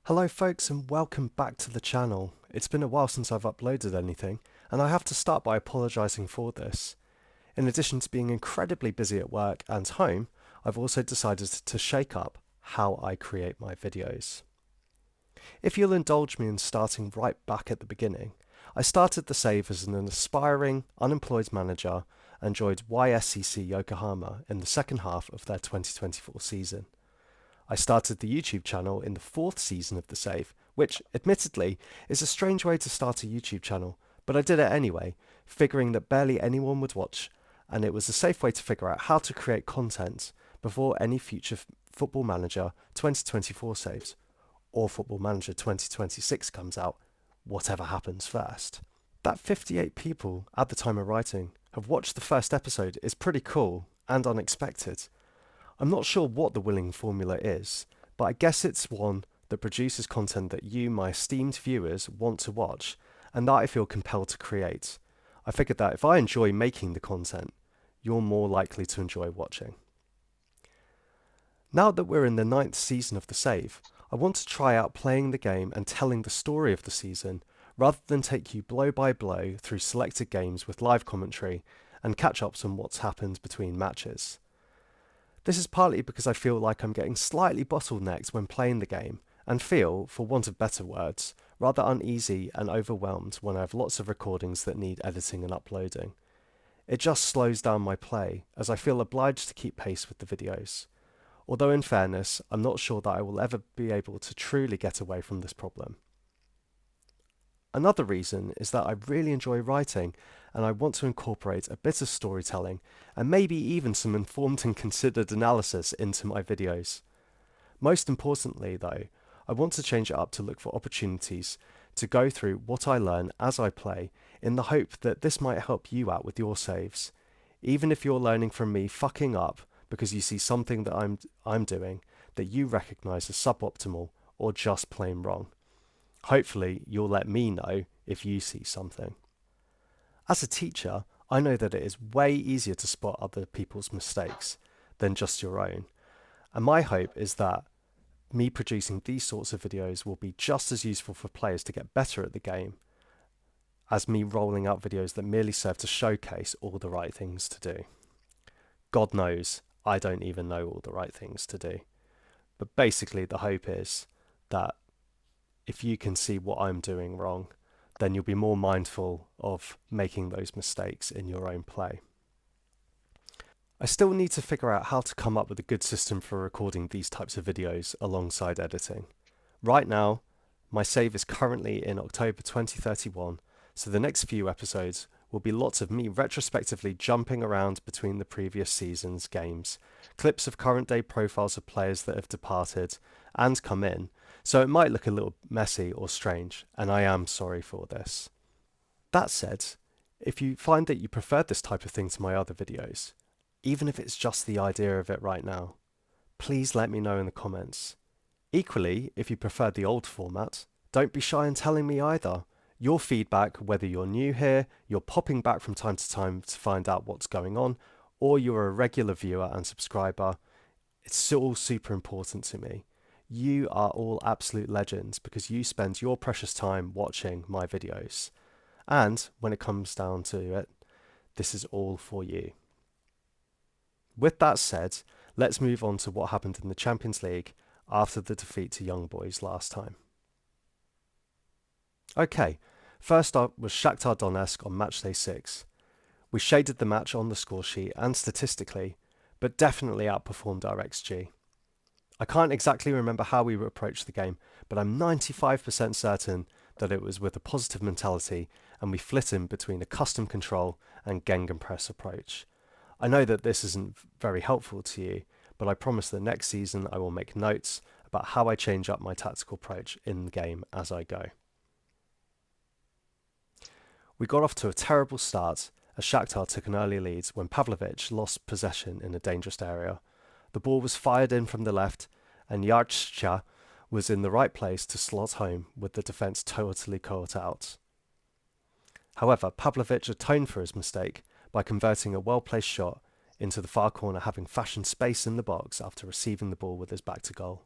Hello folks and welcome back to the channel. It's been a while since I've uploaded anything, and I have to start by apologising for this. In addition to being incredibly busy at work and home, I've also decided to shake up how I create my videos. If you'll indulge me in starting right back at the beginning, I started the save as an aspiring, unemployed manager and joined YSCC Yokohama in the second half of their 2024 season. I started the YouTube channel in the fourth season of the save, which, admittedly, is a strange way to start a YouTube channel, but I did it anyway, figuring that barely anyone would watch, and it was a safe way to figure out how to create content before any future Football Manager 2024 saves, or Football Manager 2026 comes out, whatever happens first. That 58 people, at the time of writing, have watched the first episode is pretty cool and unexpected. I'm not sure what the winning formula is, but I guess it's one that produces content that you, my esteemed viewers, want to watch, and that I feel compelled to create. I figured that if I enjoy making the content, you're more likely to enjoy watching. Now that we're in the 9th season of the save, I want to try out playing the game and telling the story of the season, rather than take you blow by blow through selected games with live commentary and catch-ups on what's happened between matches. This is partly because I feel like I'm getting slightly bottlenecked when playing the game, and feel, for want of better words, rather uneasy and overwhelmed when I have lots of recordings that need editing and uploading. It just slows down my play, as I feel obliged to keep pace with the videos. Although in fairness, I'm not sure that I will ever be able to truly get away from this problem. Another reason is that I really enjoy writing, and I want to incorporate a bit of storytelling and maybe even some informed and considered analysis into my videos. Most importantly though, I want to change it up to look for opportunities to go through what I learn as I play, in the hope that this might help you out with your saves. Even if you're learning from me fucking up because you see something that I'm doing that you recognise as suboptimal or just plain wrong. Hopefully, you'll let me know if you see something. As a teacher, I know that it is way easier to spot other people's mistakes than just your own. And my hope is that me producing these sorts of videos will be just as useful for players to get better at the game as me rolling out videos that merely serve to showcase all the right things to do. God knows, I don't even know all the right things to do. But basically, the hope is that if you can see what I'm doing wrong, then you'll be more mindful of making those mistakes in your own play. I still need to figure out how to come up with a good system for recording these types of videos alongside editing. Right now, my save is currently in October 2031, so the next few episodes will be lots of me retrospectively jumping around between the previous season's games, clips of current day profiles of players that have departed and come in, so it might look a little messy or strange, and I am sorry for this. That said, if you find that you prefer this type of thing to my other videos, even if it's just the idea of it right now, please let me know in the comments. Equally, if you prefer the old format, don't be shy in telling me either. Your feedback, whether you're new here, you're popping back from time to time to find out what's going on, or you're a regular viewer and subscriber, it's all super important to me. You are all absolute legends because you spend your precious time watching my videos. And when it comes down to it, this is all for you. With that said, let's move on to what happened in the Champions League after the defeat to Young Boys last time. Okay, first up was Shakhtar Donetsk on matchday 6. We shaded the match on the score sheet and statistically, but definitely outperformed our XG. I can't exactly remember how we approached the game, but I'm 95% certain that it was with a positive mentality and we flit in between a custom control and Gegenpress approach. I know that this isn't very helpful to you, but I promise that next season I will make notes about how I change up my tactical approach in the game as I go. We got off to a terrible start as Shakhtar took an early lead when Pavlovic lost possession in a dangerous area. The ball was fired in from the left and Yarchcha was in the right place to slot home with the defence totally caught out. However, Pavlovic atoned for his mistake by converting a well-placed shot into the far corner, having fashioned space in the box after receiving the ball with his back to goal.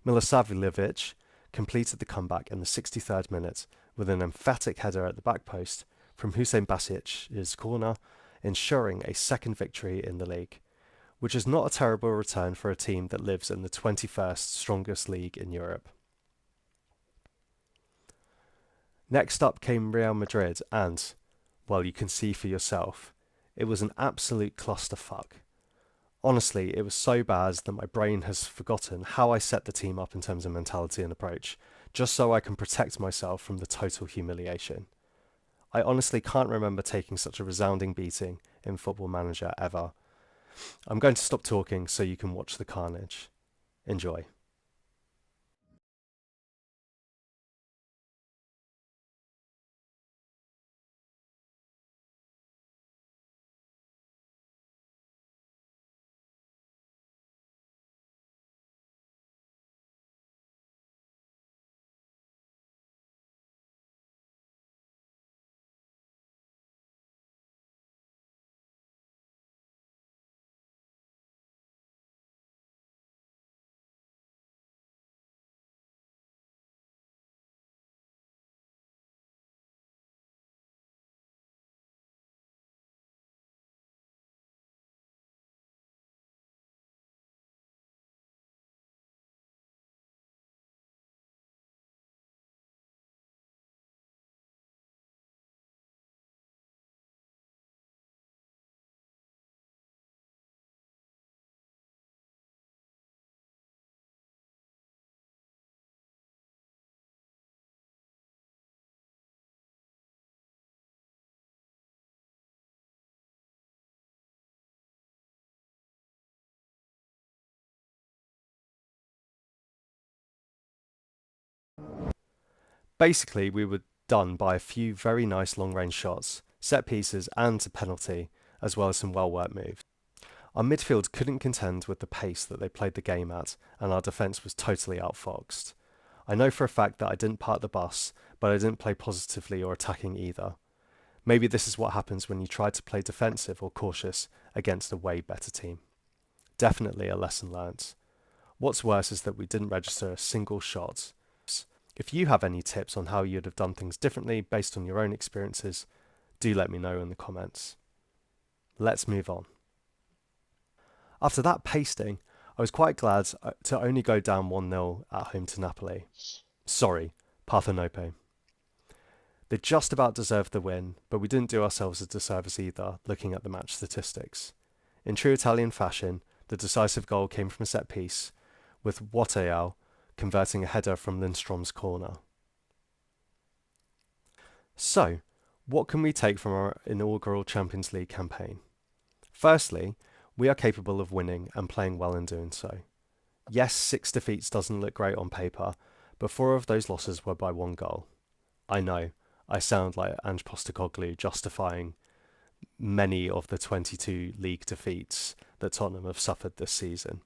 Milosavljevic completed the comeback in the 63rd minute with an emphatic header at the back post from Hussein Basic's corner, ensuring a second victory in the league, which is not a terrible return for a team that lives in the 21st strongest league in Europe. Next up came Real Madrid and, well, you can see for yourself, it was an absolute clusterfuck. Honestly, it was so bad that my brain has forgotten how I set the team up in terms of mentality and approach, just so I can protect myself from the total humiliation. I honestly can't remember taking such a resounding beating in Football Manager ever. I'm going to stop talking so you can watch the carnage. Enjoy. Basically, we were done by a few very nice long-range shots, set pieces and a penalty, as well as some well-worked moves. Our midfield couldn't contend with the pace that they played the game at, and our defence was totally outfoxed. I know for a fact that I didn't park the bus, but I didn't play positively or attacking either. Maybe this is what happens when you try to play defensive or cautious against a way better team. Definitely a lesson learnt. What's worse is that we didn't register a single shot. If you have any tips on how you'd have done things differently based on your own experiences, do let me know in the comments. Let's move on. After that pasting, I was quite glad to only go down 1-0 at home to Napoli. Sorry, Parthenope. They just about deserved the win, but we didn't do ourselves a disservice either, looking at the match statistics. In true Italian fashion, the decisive goal came from a set piece, with Watteau converting a header from Lindstrom's corner. So, what can we take from our inaugural Champions League campaign? Firstly, we are capable of winning and playing well in doing so. Yes, 6 defeats doesn't look great on paper, but 4 of those losses were by 1 goal. I know, I sound like Ange Postecoglou justifying many of the 22 league defeats that Tottenham have suffered this season.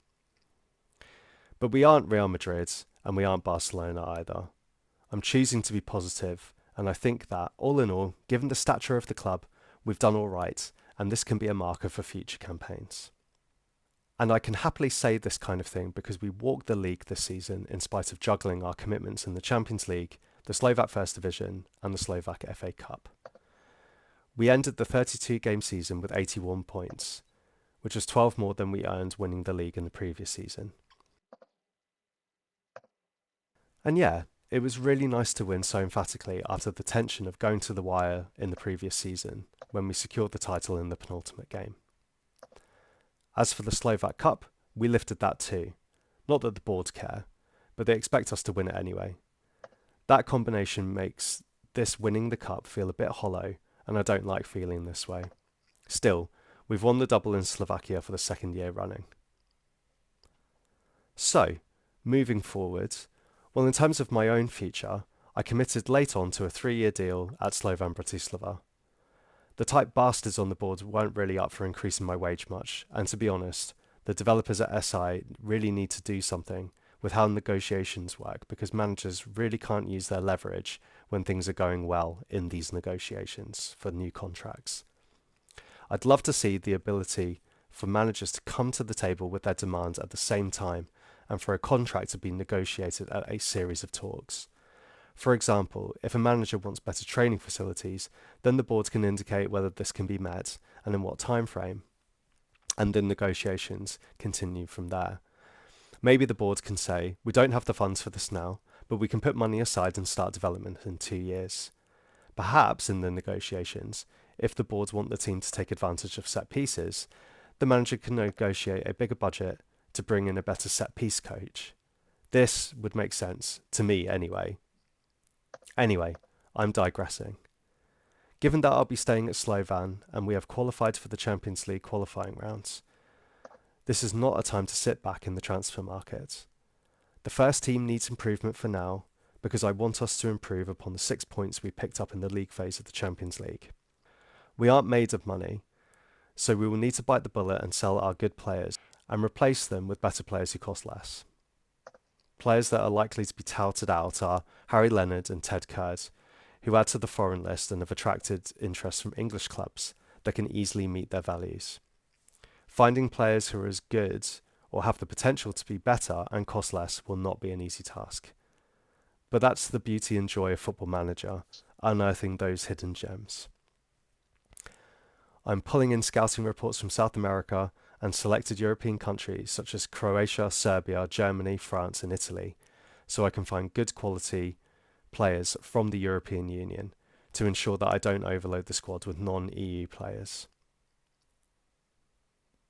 But we aren't Real Madrid, and we aren't Barcelona either. I'm choosing to be positive, and I think that, all in all, given the stature of the club, we've done all right, and this can be a marker for future campaigns. And I can happily say this kind of thing because we walked the league this season in spite of juggling our commitments in the Champions League, the Slovak First Division, and the Slovak FA Cup. We ended the 32-game season with 81 points, which was 12 more than we earned winning the league in the previous season. And yeah, it was really nice to win so emphatically after the tension of going to the wire in the previous season, when we secured the title in the penultimate game. As for the Slovak Cup, we lifted that too. Not that the boards care, but they expect us to win it anyway. That combination makes this winning the cup feel a bit hollow, and I don't like feeling this way. Still, we've won the double in Slovakia for the 2nd year running. So, moving forward, well, in terms of my own future, I committed late on to a 3-year deal at Slovan Bratislava. The type bastards on the board weren't really up for increasing my wage much, and to be honest, the developers at SI really need to do something with how negotiations work, because managers really can't use their leverage when things are going well in these negotiations for new contracts. I'd love to see the ability for managers to come to the table with their demands at the same time and for a contract to be negotiated at a series of talks. For example, if a manager wants better training facilities, then the board can indicate whether this can be met and in what time frame, and then negotiations continue from there. Maybe the board can say, we don't have the funds for this now, but we can put money aside and start development in 2 years. Perhaps in the negotiations, if the boards want the team to take advantage of set pieces, the manager can negotiate a bigger budget to bring in a better set piece coach. This would make sense, to me anyway. Anyway, I'm digressing. Given that I'll be staying at Slovan and we have qualified for the Champions League qualifying rounds, this is not a time to sit back in the transfer market. The first team needs improvement for now, because I want us to improve upon the 6 points we picked up in the league phase of the Champions League. We aren't made of money, so we will need to bite the bullet and sell our good players and replace them with better players who cost less. Players that are likely to be touted out are Harry Leonard and Ted Kurd, who add to the foreign list and have attracted interest from English clubs that can easily meet their values. Finding players who are as good or have the potential to be better and cost less will not be an easy task. But that's the beauty and joy of Football Manager, unearthing those hidden gems. I'm pulling in scouting reports from South America and selected European countries such as Croatia, Serbia, Germany, France and Italy, so I can find good quality players from the European Union to ensure that I don't overload the squad with non-EU players.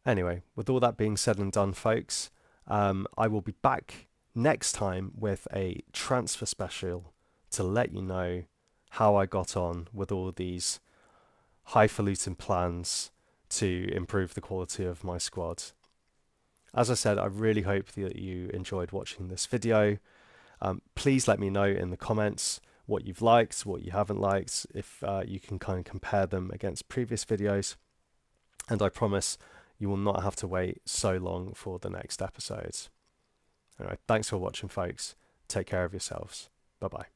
Anyway, with all that being said and done, folks, I will be back next time with a transfer special to let you know how I got on with all these highfalutin plans to improve the quality of my squad. As I said, I really hope that you enjoyed watching this video. Please let me know in the comments what you've liked, what you haven't liked, if you can kind of compare them against previous videos. And I promise you will not have to wait so long for the next episodes. Anyway, thanks for watching, folks. Take care of yourselves. Bye-bye.